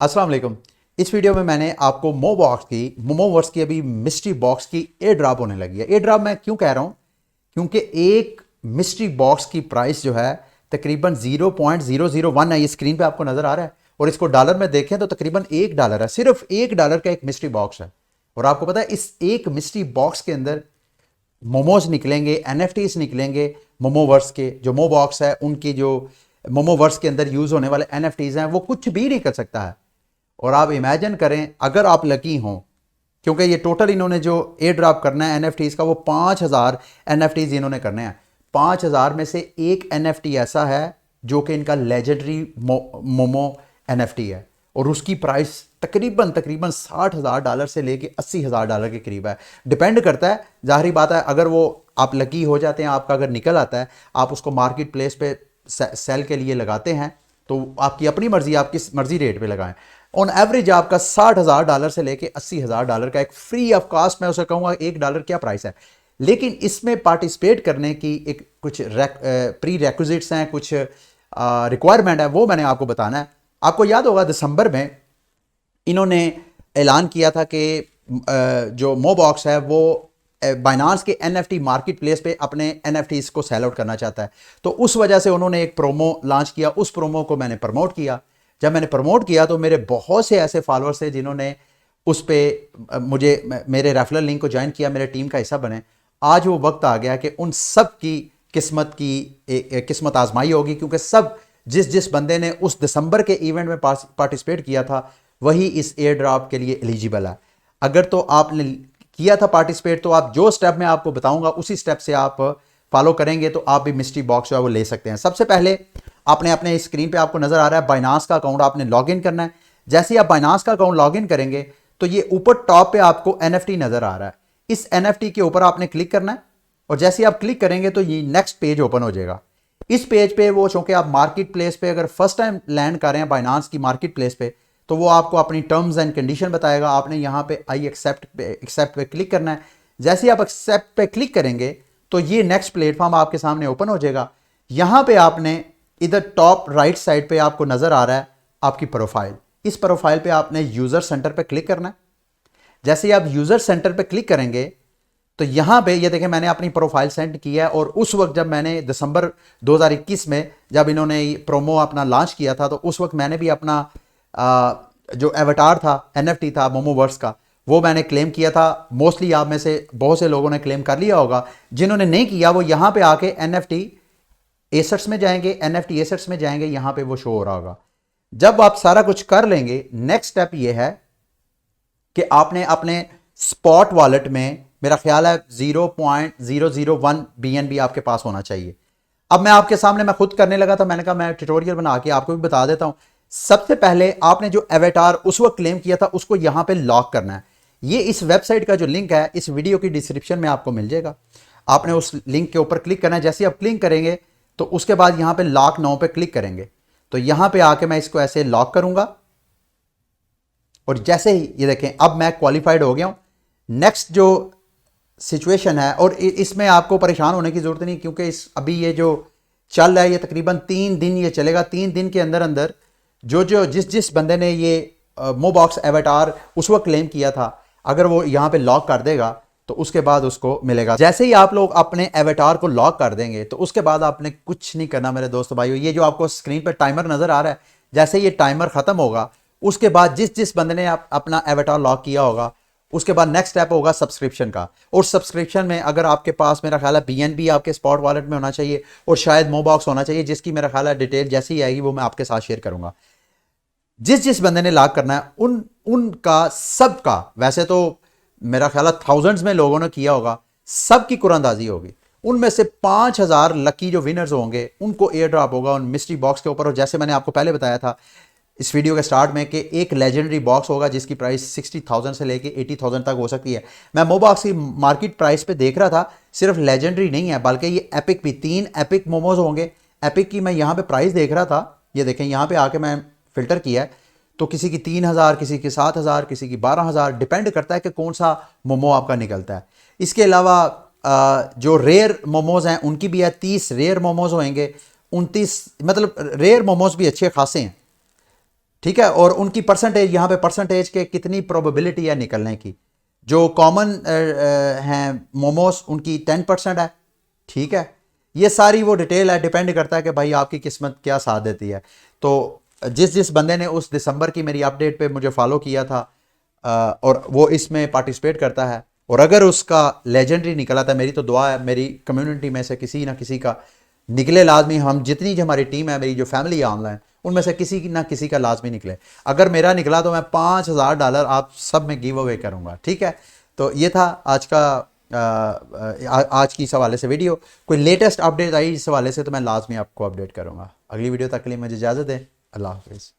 अस्सलाम वालेकुम। इस वीडियो में मैंने आपको मोमोवर्स की अभी मिस्ट्री बॉक्स की एयर ड्रॉप होने लगी है। एयर ड्रॉप मैं क्यों कह रहा हूँ, क्योंकि एक मिस्ट्री बॉक्स की प्राइस जो है तकरीबन 0.001 है। ये स्क्रीन पे आपको नज़र आ रहा है और इसको डॉलर में देखें तो तकरीबन $1 है। सिर्फ $1 का एक मिस्ट्री बॉक्स है। और आपको पता है इस एक मिस्ट्री बॉक्स के अंदर मोमोज निकलेंगे, एनएफटीज निकलेंगे। मोमोवर्स के जो मोबॉक्स है उनकी जो मोमोवर्स के अंदर यूज होने वाले एनएफटीज हैं वो कुछ भी नहीं कर सकता है। और आप इमेजिन करें अगर आप लकी हों, क्योंकि ये टोटल इन्होंने जो एयर ड्रॉप करना है एनएफटीज का वो 5000 एनएफटीज इन्होंने करने हैं। 5000 में से एक एनएफटी ऐसा है जो कि इनका लेजेंडरी मोमो एनएफटी है और उसकी प्राइस तकरीबन तकरीबन $60,000 से लेके $80,000 के करीब है। डिपेंड करता है, जाहिर बात है, अगर वो आप लकी हो जाते हैं, आपका अगर निकल आता है, आप उसको मार्केट प्लेस पे सेल के लिए लगाते हैं तो आपकी अपनी मर्जी, आप किस मर्जी रेट पे लगाएं। ऑन एवरेज आपका $60,000 से लेके $80,000 का एक फ्री ऑफ कॉस्ट, मैं उसे कहूँगा $1 क्या प्राइस है। लेकिन इसमें पार्टिसिपेट करने की एक कुछ प्री रेक्विजिट्स हैं, कुछ रिक्वायरमेंट है, वो मैंने आपको बताना है। आपको याद होगा दिसंबर में इन्होंने ऐलान किया था कि जो मोबॉक्स है वो बाइनांस के एनएफटी मार्केट प्लेस पे अपने एनएफटीज को सेल आउट करना चाहता है। तो उस वजह से उन्होंने एक प्रोमो लॉन्च किया। उस प्रोमो को मैंने प्रमोट किया। जब मैंने प्रमोट किया तो मेरे बहुत से ऐसे फॉलोअर्स थे जिन्होंने उस पर मुझे मेरे रेफरल लिंक को ज्वाइन किया, मेरे टीम का हिस्सा बने। आज वो वक्त आ गया कि उन सब की किस्मत आजमाई होगी, क्योंकि सब जिस जिस बंदे ने उस दिसंबर के इवेंट में पार्टिसिपेट किया था वही इस एयर ड्रॉप के लिए एलिजिबल है। अगर तो आपने किया था पार्टिसिपेट तो आप जो स्टेप मैं आपको बताऊंगा उसी स्टेप से आप फॉलो करेंगे तो आप भी मिस्ट्री बॉक्स जो है वो ले सकते हैं। सबसे पहले आपने अपने स्क्रीन पे आपको नजर आ रहा है बाइनांस का अकाउंट आपने लॉग इन करना है। जैसे ही आप बाइनांस का अकाउंट लॉग इन करेंगे तो ये ऊपर टॉप पे आपको एनएफटी नजर आ रहा है। इस एनएफटी के ऊपर आपने क्लिक करना है और जैसे ही आप क्लिक करेंगे तो ये नेक्स्ट पेज ओपन हो जाएगा। इस पेज पे वो, चूंकि आप मार्केट प्लेस पे अगर फर्स्ट टाइम लैंड कर रहे हैं बाइनांस की मार्केट प्लेस पे, तो वो आपको अपनी टर्म्स एंड कंडीशन बताएगा। आपने यहाँ पे आई एक्सेप्ट पे क्लिक करना है। जैसे ही आप एक्सेप्ट पे क्लिक करेंगे तो ये नेक्स्ट प्लेटफॉर्म आपके सामने ओपन हो जाएगा। यहाँ पे आपने इधर टॉप राइट साइड पे आपको नजर आ रहा है आपकी प्रोफाइल। इस प्रोफाइल पे आपने यूजर सेंटर पे क्लिक करना है। जैसे ही आप यूजर सेंटर पे क्लिक करेंगे तो यहां पे ये देखें मैंने अपनी प्रोफाइल सेंड किया है। और उस वक्त जब मैंने दिसंबर 2021 में जब इन्होंने प्रोमो अपना लॉन्च किया था तो उस वक्त मैंने भी अपना जो एवटार था, एनएफटी था मोमोवर्स का, वो मैंने क्लेम किया था। मोस्टली आप में से बहुत से लोगों ने क्लेम कर लिया होगा। जिन्होंने नहीं किया वो यहां पे आके एनएफटी एसेट्स में जाएंगे, एनएफटी एसेट्स में जाएंगे, यहां पे वो शो हो रहा होगा। जब आप सारा कुछ कर लेंगे नेक्स्ट स्टेप ये है कि आपने अपने स्पॉट वॉलेट में, मेरा ख्याल है 0.001 BNB आपके पास होना चाहिए। अब मैं आपके सामने मैं खुद करने लगा था, मैंने कहा मैं ट्यूटोरियल बना के आपको भी बता देता हूं। सबसे पहले आपने जो एवेटार उस वक्त क्लेम किया था उसको यहां पे लॉक करना है। ये इस वेबसाइट का जो लिंक है इस वीडियो की डिस्क्रिप्शन में आपको मिल जाएगा। आपने उस लिंक के ऊपर क्लिक करना है। जैसे आप क्लिक करेंगे तो उसके बाद यहां पे लॉक नाउ पे क्लिक करेंगे तो यहां पे आके मैं इसको ऐसे लॉक करूंगा और जैसे ही ये देखें अब मैं क्वालिफाइड हो गया हूं। नेक्स्ट जो सिचुएशन है, और इसमें आपको परेशान होने की जरूरत नहीं, क्योंकि इस अभी ये जो चल रहा है ये तकरीबन 3 दिन ये चलेगा। 3 दिन के अंदर अंदर जो जो जिस जिस बंदे ने ये मोबॉक्स एवेटार उस वक्त क्लेम किया था, अगर वो यहाँ पे लॉक कर देगा तो उसके बाद उसको मिलेगा। जैसे ही आप लोग अपने एवेटार को लॉक कर देंगे तो उसके बाद आपने कुछ नहीं करना मेरे दोस्तों भाइयों। ये जो आपको स्क्रीन पर टाइमर नजर आ रहा है, जैसे ये टाइमर खत्म होगा उसके बाद जिस जिस बंदे ने अपना एवेटार लॉक किया होगा उसके बाद नेक्स्ट स्टेप होगा सब्सक्रिप्शन का। और सब्सक्रिप्शन में अगर आपके पास, मेरा ख्याल है BNB आपके स्पॉट वॉलेट में होना चाहिए और शायद मोबॉक्स होना चाहिए, जिसकी मेरा ख्याल है डिटेल जैसी ही आएगी वो मैं आपके साथ शेयर करूंगा। जिस जिस बंदे ने लॉक करना है उनका सबका, वैसे तो मेरा ख्याल है थाउजेंड्स में लोगों ने किया होगा, सबकी कुरानंदाजी होगी। उनमें से 5000 लकी जो विनर्स होंगे उनको एयर ड्रॉप होगा उन मिस्ट्री बॉक्स के ऊपर। और जैसे मैंने आपको पहले बताया था इस वीडियो के स्टार्ट में कि एक लेजेंडरी बॉक्स होगा जिसकी प्राइस 60,000 से लेके 80,000 तक हो सकती है। मैं मोबॉक्स की मार्केट प्राइस पे देख रहा था, सिर्फ लेजेंडरी नहीं है बल्कि ये एपिक भी, 3 एपिक मोमोज होंगे। एपिक की मैं यहाँ पे प्राइस देख रहा था, ये देखें यहाँ पे आके मैं फिल्टर किया है तो किसी की 3,000, किसी की 7,000, किसी की 12,000, डिपेंड करता है कि कौन सा मोमो आपका निकलता है। इसके अलावा जो रेयर मोमोज हैं उनकी भी है, 30 रेयर मोमोज होंगे, 29, मतलब रेयर मोमोज भी अच्छे खासे हैं। ठीक है। और उनकी परसेंटेज, यहाँ पे परसेंटेज के कितनी प्रोबेबिलिटी है निकलने की। जो कॉमन हैं मोमोस, उनकी 10% है, ठीक है। ये सारी वो डिटेल है, डिपेंड करता है कि भाई आपकी किस्मत क्या साथ देती है। तो जिस जिस बंदे ने उस दिसंबर की मेरी अपडेट पे मुझे फॉलो किया था और वो इसमें पार्टिसिपेट करता है, और अगर उसका लेजेंडरी निकला था, मेरी तो दुआ है मेरी कम्युनिटी में से किसी ना किसी का निकले लाजमी। हम जितनी जो हमारी टीम है, मेरी जो फैमिली है ऑनलाइन, उनमें से किसी ना किसी का लाजमी निकले। अगर मेरा निकला तो मैं $5000 आप सब में गिव अवे करूंगा, ठीक है। तो ये था आज का आज की इस हवाले से वीडियो। कोई लेटेस्ट अपडेट आई इस हवाले से तो मैं लाजमी आपको अपडेट करूंगा। अगली वीडियो तक के लिए मुझे इजाज़त दें। अल्लाह हाफिज़।